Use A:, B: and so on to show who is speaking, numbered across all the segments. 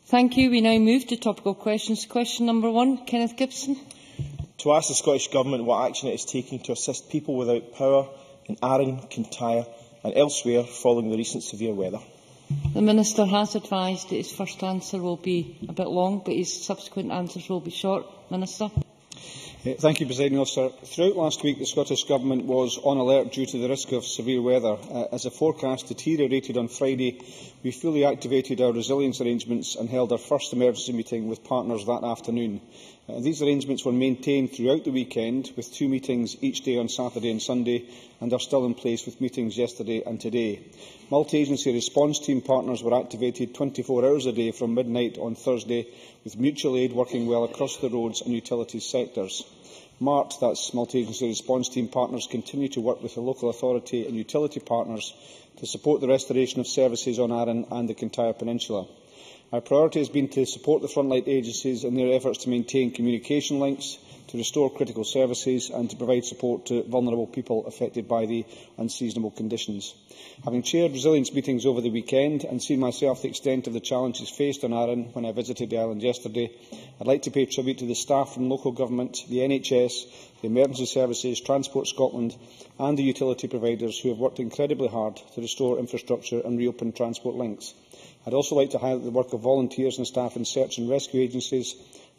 A: Thank you. We now move to topical questions. Question number 1, Kenneth Gibson.
B: To ask the Scottish Government what action it is taking to assist people without power in Arran, Kintyre and elsewhere following the recent severe weather.
A: The Minister has advised that his first answer will be a bit long, but his subsequent answers will be short. Minister.
C: Thank you, Presiding Officer. Throughout last week, the Scottish Government was on alert due to the risk of severe weather. As the forecast deteriorated on Friday, we fully activated our resilience arrangements and held our first emergency meeting with partners that afternoon. These arrangements were maintained throughout the weekend, with 2 meetings each day on Saturday and Sunday, and are still in place with meetings yesterday and today. Multi-agency response team partners were activated 24 hours a day from midnight on Thursday, with mutual aid working well across the roads and utilities sectors. MART, that's multi-agency response team partners, continue to work with the local authority and utility partners to support the restoration of services on Arran and the Kintyre Peninsula. Our priority has been to support the frontline agencies in their efforts to maintain communication links, to restore critical services and to provide support to vulnerable people affected by the unseasonable conditions. Having chaired resilience meetings over the weekend and seen myself the extent of the challenges faced on Arran when I visited the island yesterday, I'd like to pay tribute to the staff from local government, the NHS, the emergency services, Transport Scotland and the utility providers who have worked incredibly hard to restore infrastructure and reopen transport links. I'd also like to highlight the work of volunteers and staff in search and rescue agencies,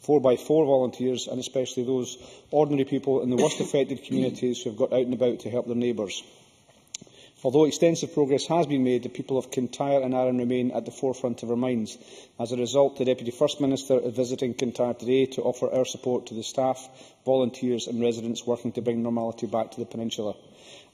C: 4x4 volunteers and especially those ordinary people in the worst affected communities who have got out and about to help their neighbours. Although extensive progress has been made, the people of Kintyre and Arran remain at the forefront of our minds. As a result, the Deputy First Minister is visiting Kintyre today to offer our support to the staff, volunteers and residents working to bring normality back to the peninsula.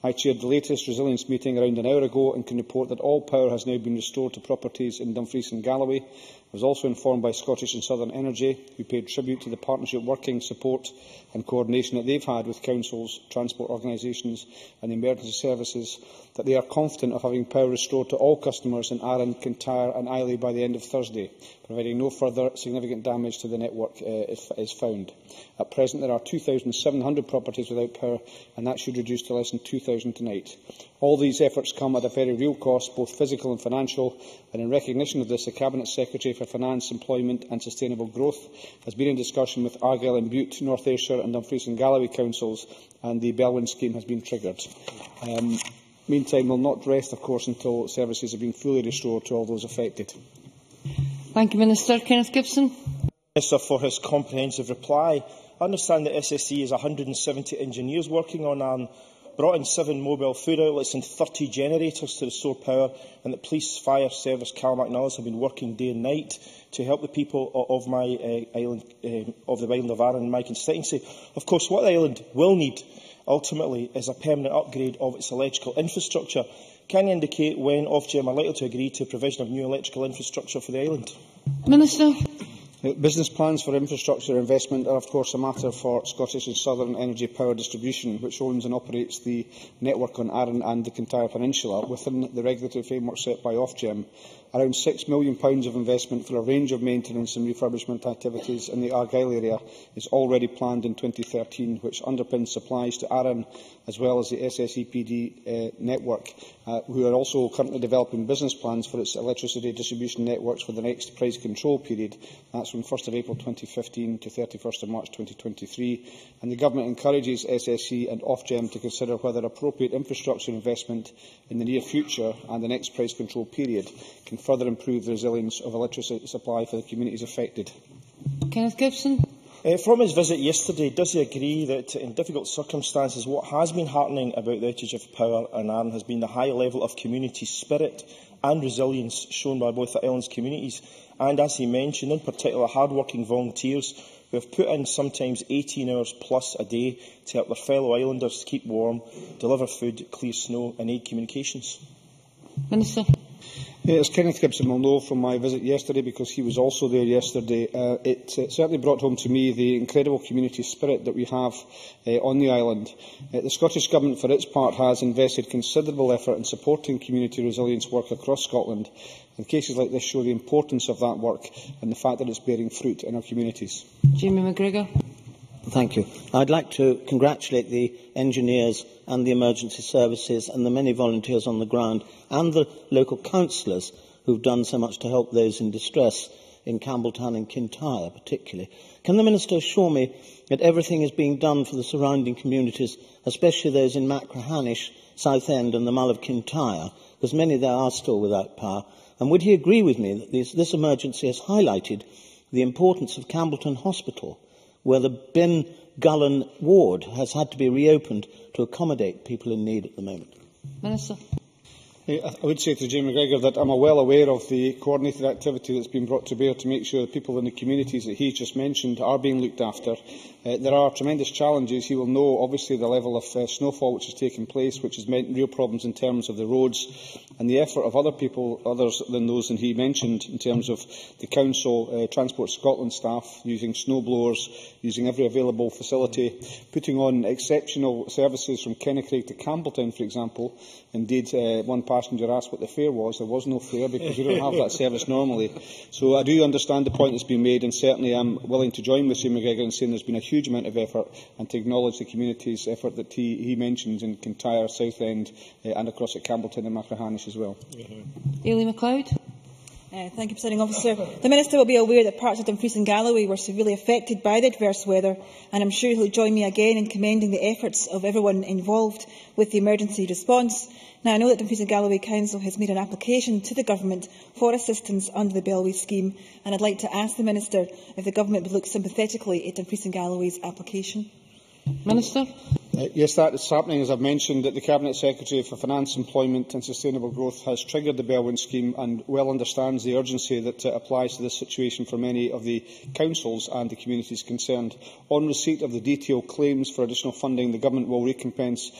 C: I chaired the latest resilience meeting around an hour ago and can report that all power has now been restored to properties in Dumfries and Galloway. I was also informed by Scottish and Southern Energy, who paid tribute to the partnership working support and coordination that they've had with councils, transport organisations and emergency services, that they are confident of having power restored to all customers in Arran, Kintyre and Islay by the end of Thursday, providing no further significant damage to the network is found. At present, there are 2,700 properties without power, and that should reduce to less than 2,000 tonight. All these efforts come at a very real cost, both physical and financial, and in recognition of this, the Cabinet Secretary for Finance, Employment and Sustainable Growth has been in discussion with Argyll and Bute, North Ayrshire and Dumfries and Galloway councils, and the Belwyn scheme has been triggered. Meantime, we'll not rest, of course, until services have been fully restored to all those affected.
A: Thank you, Minister. Kenneth Gibson.
B: Minister, for his comprehensive reply. I understand that SSE has 170 engineers working on Arran, brought in 7 mobile food outlets and 30 generators to restore power, and that Police Fire Service Calmac have been working day and night to help the people of my island, of the island of Arran, in my constituency. Of course, what the island will need ultimately is a permanent upgrade of its electrical infrastructure. Can you indicate when Ofgem are likely to agree to provision of new electrical infrastructure for the island?
A: Minister.
C: Business plans for infrastructure investment are, of course, a matter for Scottish and Southern Energy Power Distribution, which owns and operates the network on Arran and the Kintyre Peninsula within the regulatory framework set by Ofgem. Around £6 million of investment for a range of maintenance and refurbishment activities in the Argyll area is already planned in 2013, which underpins supplies to Arran as well as the SSEPD network, who are also currently developing business plans for its electricity distribution networks for the next price control period. That's from 1 April 2015 to 31 March 2023, and the Government encourages SSE and Ofgem to consider whether appropriate infrastructure investment in the near future and the next price control period can further improve the resilience of electricity supply for the communities affected.
A: Kenneth Gibson.
B: From his visit yesterday, does he agree that in difficult circumstances what has been heartening about the outage of power in Arran has been the high level of community spirit and resilience shown by both the island's communities and, as he mentioned, in particular hard-working volunteers who have put in sometimes 18 hours plus a day to help their fellow islanders keep warm, deliver food, clear snow and aid communications?
A: Minister.
C: As Kenneth Gibson will know from my visit yesterday, because he was also there yesterday, it certainly brought home to me the incredible community spirit that we have on the island. The Scottish Government, for its part, has invested considerable effort in supporting community resilience work across Scotland, and cases like this show the importance of that work and the fact that it's bearing fruit in our communities.
A: Jamie McGregor.
D: Thank you. I'd like to congratulate the engineers and the emergency services and the many volunteers on the ground and the local councillors who have done so much to help those in distress in Campbelltown and Kintyre particularly. Can the Minister assure me that everything is being done for the surrounding communities, especially those in Machrihanish, Southend and the Mull of Kintyre, because many there are still without power? And would he agree with me that this emergency has highlighted the importance of Campbelltown Hospital, where the Ben Gullen ward has had to be reopened to accommodate people in need at the moment?
A: Minister.
C: I would say to Jane McGregor that I'm well aware of the coordinated activity that's been brought to bear to make sure that people in the communities that he just mentioned are being looked after. There are tremendous challenges. He will know, obviously, the level of snowfall which has taken place, which has meant real problems in terms of the roads, and the effort of other people, others than those that he mentioned, in terms of the Council, Transport Scotland staff, using snow blowers, using every available facility, putting on exceptional services from Kennaicraig to Campbelltown, for example. Indeed, one passenger asked what the fare was. There was no fare because we don't have that service normally. So I do understand the point that's been made, and certainly I'm willing to join with Jane McGregor in saying there's been a huge amount of effort, and to acknowledge the community's effort that he mentions in Kintyre, Southend and across at Campbelltown and Machrihanish as well.
A: Ailey MacLeod.
E: Thank you, Presiding Officer. The Minister will be aware that parts of Dumfries and Galloway were severely affected by the adverse weather, and I'm sure he'll join me again in commending the efforts of everyone involved with the emergency response. Now, I know that Dumfries and Galloway Council has made an application to the Government for assistance under the Bellway scheme, and I'd like to ask the Minister if the Government would look sympathetically at Dumfries and Galloway's application.
A: Minister.
C: Yes, that is happening. As I've mentioned, that the Cabinet Secretary for Finance, Employment and Sustainable Growth has triggered the Bellwyn scheme and well understands the urgency that applies to this situation for many of the councils and the communities concerned. On receipt of the detailed claims for additional funding, the Government will recompense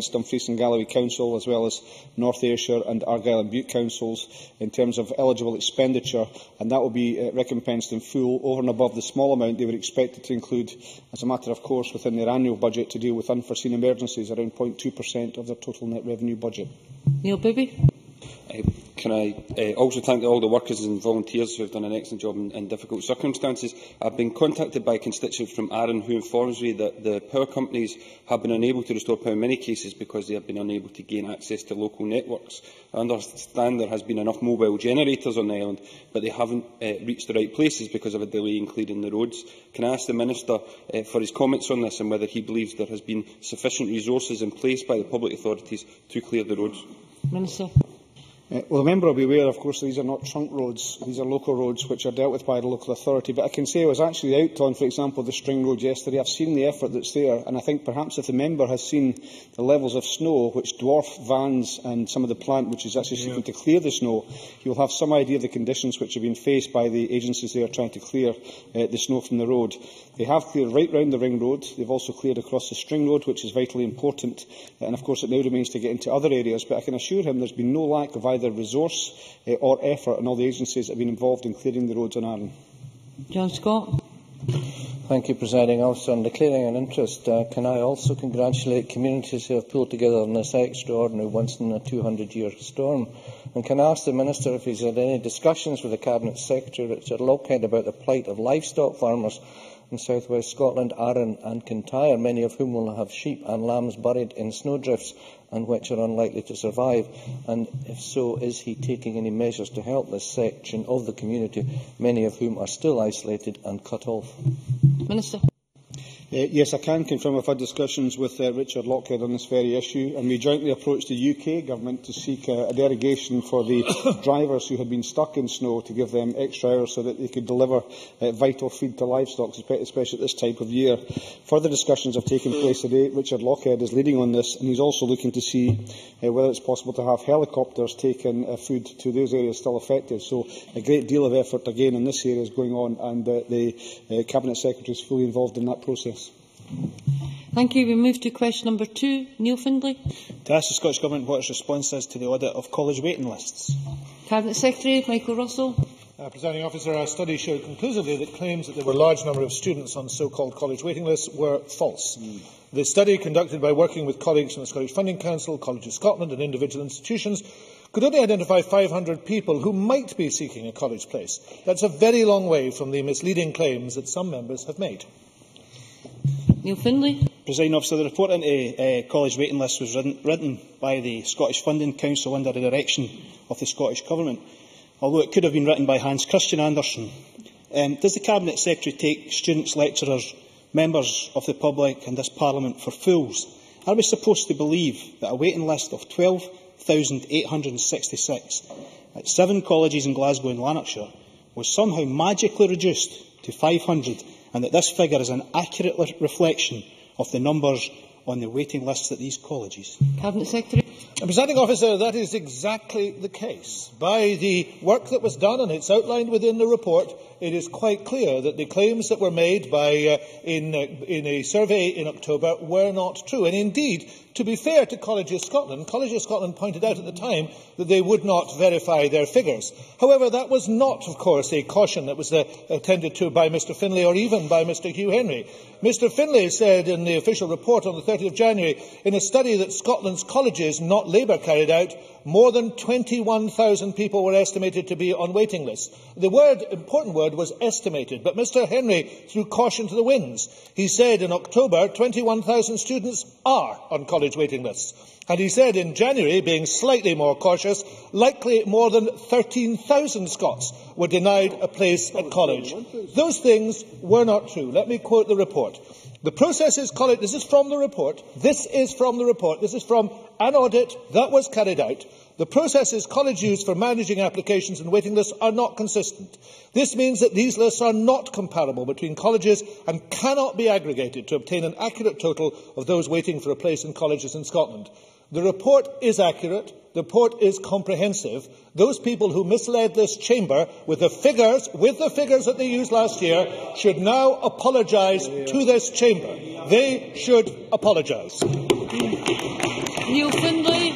C: Dumfries and Galloway Council, as well as North Ayrshire and Argyll and Bute councils, in terms of eligible expenditure, and that will be recompensed in full over and above the small amount they were expected to include, as a matter of course, within their annual budget to deal with unforeseen emergencies, around 0.2% of their total net revenue budget.
A: Neil Bibby.
F: Can I also thank all the workers and volunteers who have done an excellent job in difficult circumstances. I've been contacted by constituents from Arran who informs me that the power companies have been unable to restore power in many cases because they have been unable to gain access to local networks. I understand there has been enough mobile generators on the island, but they haven't reached the right places because of a delay in clearing the roads. Can I ask the Minister for his comments on this and whether he believes there has been sufficient resources in place by the public authorities to clear the roads?
A: Minister.
C: Well, the member will be aware, of course, that these are not trunk roads. These are local roads which are dealt with by the local authority. But I can say I was actually out on, for example, the String Road yesterday. I've seen the effort that's there, and I think perhaps if the member has seen the levels of snow which dwarf vans and some of the plant which is actually seeking to clear the snow, he will have some idea of the conditions which have been faced by the agencies there trying to clear the snow from the road. They have cleared right round the Ring Road. They've also cleared across the String Road, which is vitally important. And, of course, it now remains to get into other areas. But I can assure him there's been no lack of either resource or effort in all the agencies that have been involved in clearing the roads on Arran.
A: John Scott.
G: Thank you, Presiding Officer. On declaring an interest, can I also congratulate communities who have pulled together in this extraordinary once-in-a-200-year storm? And can I ask the Minister if he's had any discussions with the Cabinet Secretary, Richard Lockhead, about the plight of livestock farmers in South West Scotland, Arran and Kintyre, many of whom will have sheep and lambs buried in snowdrifts and which are unlikely to survive? And if so, is he taking any measures to help this section of the community, many of whom are still isolated and cut off?
A: Minister.
C: Yes, I can confirm I've had discussions with Richard Lockhead on this very issue, and we jointly approached the UK Government to seek a derogation for the drivers who had been stuck in snow, to give them extra hours so that they could deliver vital feed to livestock, especially at this time of year. Further discussions have taken place today. Richard Lockhead is leading on this, and he's also looking to see whether it's possible to have helicopters taking food to those areas still affected. So a great deal of effort again in this area is going on, and the Cabinet Secretary is fully involved in that process.
A: Thank you. We move to question number 2. Neil-Findlay.
H: To ask the Scottish Government what its response is to the audit of college waiting lists.
A: Cabinet Secretary Michael Russell.
I: Presiding Officer, our study showed conclusively that claims that there were a large number of students on so-called college waiting lists were false. The study, conducted by working with colleagues from the Scottish Funding Council, College of Scotland and individual institutions, could only identify 500 people who might be seeking a college place. That's a very long way from the misleading claims that some members have made.
A: Neil-Findlay.
H: Presiding Officer, the report into college waiting lists was written by the Scottish Funding Council under the direction of the Scottish Government. although it could have been written by Hans Christian Andersen. Does the Cabinet Secretary take students, lecturers, members of the public and this Parliament for fools? Are we supposed to believe that a waiting list of 12,866 at 7 colleges in Glasgow and Lanarkshire was somehow magically reduced to 500, and that this figure is an accurate reflection of the numbers on the waiting lists at these colleges?
A: Cabinet Secretary.
I: Presiding Officer, that is exactly the case. By the work that was done, and it's outlined within the report, it is quite clear that the claims that were made in a survey in October were not true. And indeed, to be fair to Colleges Scotland pointed out at the time that they would not verify their figures. However, that was not, of course, a caution that was attended to by Mr Findlay or even by Mr Hugh Henry. Mr Findlay said in the official report on the 30th of January, in a study that Scotland's colleges, not Labour, carried out, more than 21,000 people were estimated to be on waiting lists. The important word was estimated, but Mr Henry threw caution to the winds. He said in October 21,000 students are on college waiting lists. And he said in January, being slightly more cautious, likely more than 13,000 Scots were denied a place at college. Those things were not true. Let me quote the report. The process is college. This is from the report. This is from an audit that was carried out. The processes college use for managing applications and waiting lists are not consistent. This means that these lists are not comparable between colleges and cannot be aggregated to obtain an accurate total of those waiting for a place in colleges in Scotland. The report is accurate. The report is comprehensive. Those people who misled this chamber with the figures that they used last year should now apologise to this chamber. They should apologise.
A: Neil-Findlay.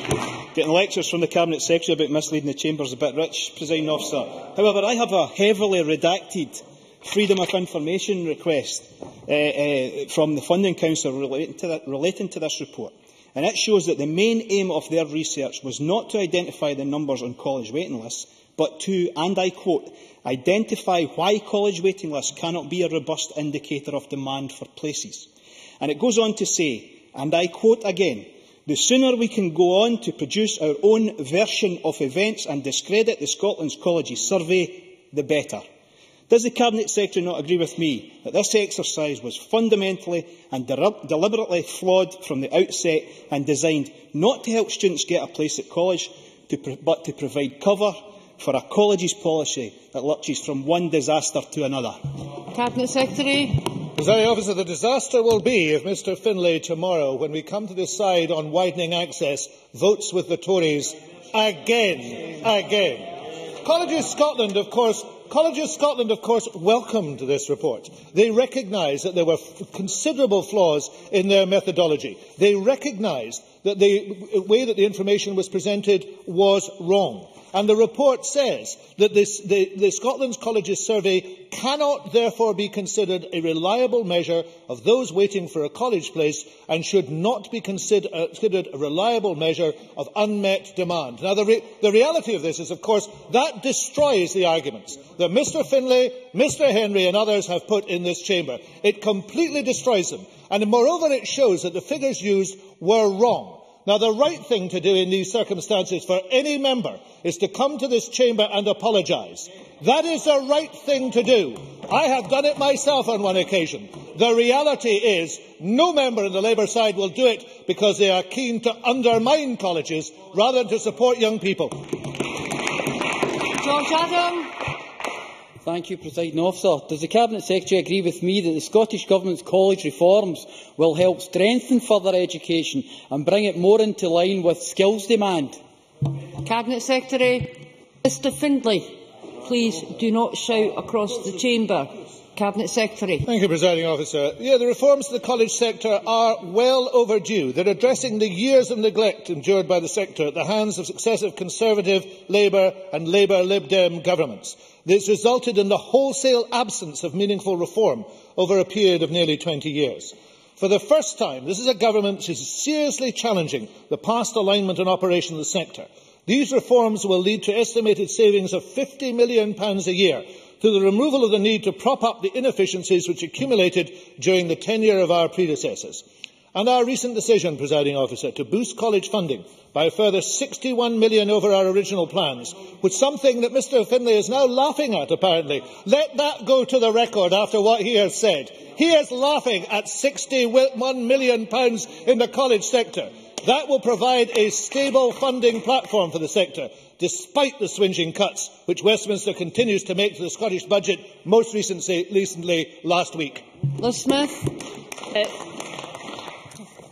H: Getting lectures from the Cabinet Secretary about misleading the chamber is a bit rich, Presiding Officer. However, I have a heavily redacted Freedom of Information request from the Funding Council relating to this report. And it shows that the main aim of their research was not to identify the numbers on college waiting lists, but to, and I quote, identify why college waiting lists cannot be a robust indicator of demand for places. And it goes on to say, and I quote again, the sooner we can go on to produce our own version of events and discredit the Scotland's Colleges survey, the better. Does the Cabinet Secretary not agree with me that this exercise was fundamentally and deliberately flawed from the outset and designed not to help students get a place at college, but to provide cover for a college's policy that lurches from one disaster to another?
A: Cabinet Secretary.
I: Presiding Officer, the disaster will be if Mr Findlay tomorrow, when we come to decide on widening access, votes with the Tories again. Colleges Scotland, of course, welcomed this report. They recognised that there were considerable flaws in their methodology. They recognised that the way that the information was presented was wrong. And the report says that the Scotland's Colleges survey cannot therefore be considered a reliable measure of those waiting for a college place and should not be considered a reliable measure of unmet demand. Now, the reality of this is, of course, that destroys the arguments that Mr Findlay, Mr Henry and others have put in this chamber. It completely destroys them. And moreover, it shows that the figures used were wrong. Now, the right thing to do in these circumstances for any member is to come to this chamber and apologise. That is the right thing to do. I have done it myself on one occasion. The reality is no member on the Labour side will do it because they are keen to undermine colleges rather than to support young people.
A: George Adam.
J: Thank you, Presiding Officer. Does the Cabinet Secretary agree with me that the Scottish Government's college reforms will help strengthen further education and bring it more into line with skills demand?
A: Cabinet Secretary. Mr Findlay, please do not shout across the chamber. Cabinet Secretary.
I: Thank you, Presiding Officer. The reforms to the college sector are well overdue. They're addressing the years of neglect endured by the sector at the hands of successive Conservative, Labour and Labour Lib Dem governments. This resulted in the wholesale absence of meaningful reform over a period of nearly 20 years. For the first time, this is a government which is seriously challenging the past alignment and operation of the sector. These reforms will lead to estimated savings of £50 million a year through the removal of the need to prop up the inefficiencies which accumulated during the tenure of our predecessors. And our recent decision, Presiding Officer, to boost college funding by a further £61 million over our original plans, was something that Mr Findlay is now laughing at, apparently. Let that go to the record after what he has said. He is laughing at £61 million in the college sector. That will provide a stable funding platform for the sector, despite the swingeing cuts which Westminster continues to make to the Scottish budget, most recently last week.
A: Liz Smith.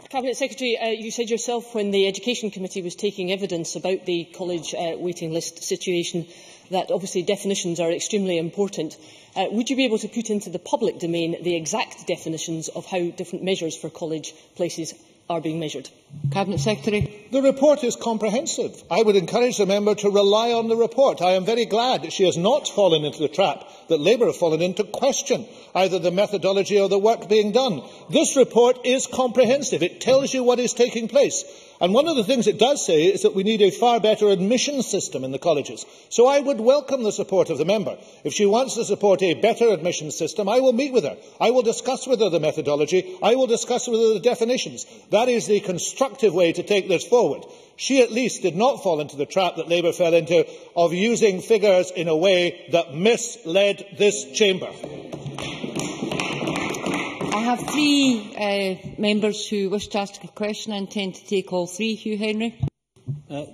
K: Cabinet Secretary, you said yourself when the Education Committee was taking evidence about the college waiting list situation that obviously definitions are extremely important. Would you be able to put into the public domain the exact definitions of how different measures for college places are being measured?
A: Cabinet Secretary.
I: The report is comprehensive. I would encourage the member to rely on the report. I am very glad that she has not fallen into the trap that Labour have fallen into, question either the methodology or the work being done. This report is comprehensive. It tells you what is taking place. And one of the things it does say is that we need a far better admission system in the colleges. So I would welcome the support of the member. If she wants to support a better admission system, I will meet with her. I will discuss with her the methodology. I will discuss with her the definitions. That is the constructive way to take this forward. She at least did not fall into the trap that Labour fell into of using figures in a way that misled this chamber.
A: I have three members who wish to ask a question. I intend to take all three. Hugh Henry.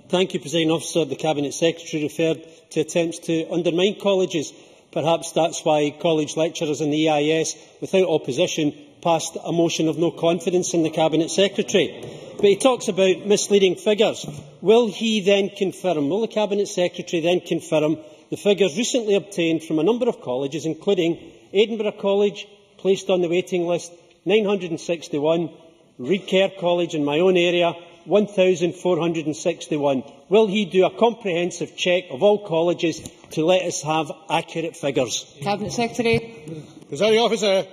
L: Thank you, Presiding Officer. The Cabinet Secretary referred to attempts to undermine colleges. Perhaps that's why college lecturers in the EIS, without opposition, passed a motion of no confidence in the Cabinet Secretary. But he talks about misleading figures. Will the Cabinet Secretary then confirm the figures recently obtained from a number of colleges, including Edinburgh College, placed on the waiting list, 961, Reid Kerr College in my own area, 1,461. Will he do a comprehensive check of all colleges to let us have accurate figures?
A: Cabinet Secretary.
I: Presiding Officer,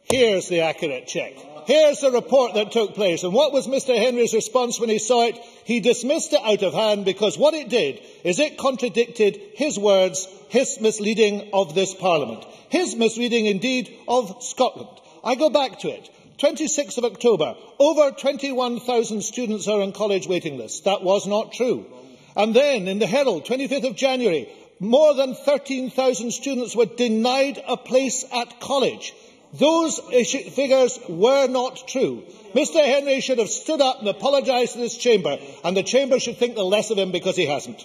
I: here's the accurate check. Here's the report that took place. And what was Mr Henry's response when he saw it? He dismissed it out of hand because what it did is it contradicted his words, his misleading of this Parliament, his misreading indeed of Scotland. I go back to it. 26th of October, over 21,000 students are on college waiting lists. That was not true. And then in the Herald, 25th of January, more than 13,000 students were denied a place at college. Those figures were not true. Mr Henry should have stood up and apologised to this chamber, and the chamber should think the less of him because he hasn't.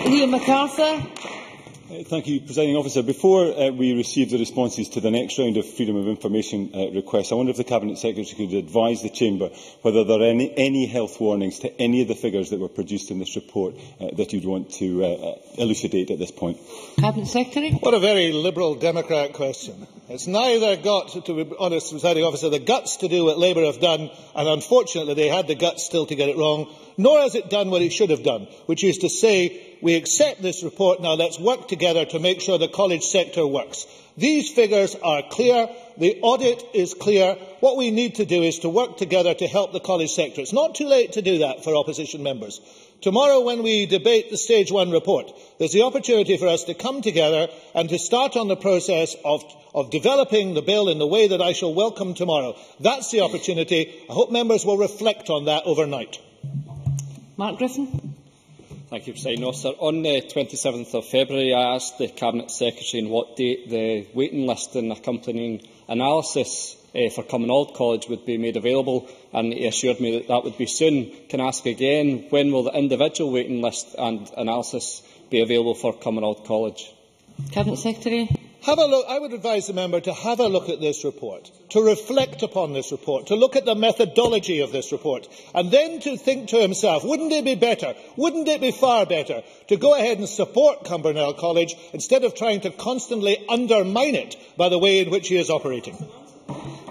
A: Liam MacArthur.
M: Thank you, Presiding Officer. Before we receive the responses to the next round of Freedom of Information requests, I wonder if the Cabinet Secretary could advise the Chamber whether there are any health warnings to any of the figures that were produced in this report that you'd want to elucidate at this point.
A: Cabinet Secretary.
I: What a very Liberal Democrat question. It's neither got, to be honest, Presiding Officer, the guts to do what Labour have done, and unfortunately they had the guts still to get it wrong, nor has it done what it should have done, which is to say, we accept this report, now let's work together to make sure the college sector works. These figures are clear, the audit is clear. What we need to do is to work together to help the college sector. It's not too late to do that for opposition members. Tomorrow, when we debate the Stage 1 report, there's the opportunity for us to come together and to start on the process of developing the bill in the way that I shall welcome tomorrow. That's the opportunity. I hope members will reflect on that overnight.
A: Mark Griffin.
N: Thank you, Presiding Officer. On the 27th of February, I asked the Cabinet Secretary on what date the waiting list and accompanying analysis for Cumbernauld College would be made available, and he assured me that that would be soon. Can I ask again, when will the individual waiting list and analysis be available for Cumbernauld College?
A: Cabinet Secretary.
I: Have a look. I would advise the member to have a look at this report, to reflect upon this report, to look at the methodology of this report, and then to think to himself, wouldn't it be better, wouldn't it be far better, to go ahead and support Cumbernauld College instead of trying to constantly undermine it by the way in which he is operating?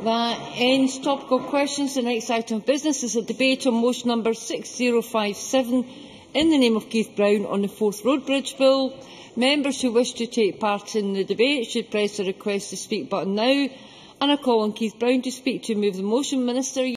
A: That ends topical questions. The next item of business is a debate on motion number 6057 in the name of Keith Brown on the Forth Road Bridge Bill. Members who wish to take part in the debate should press the request to speak button now, and I call on Keith Brown to speak to move the motion. Minister.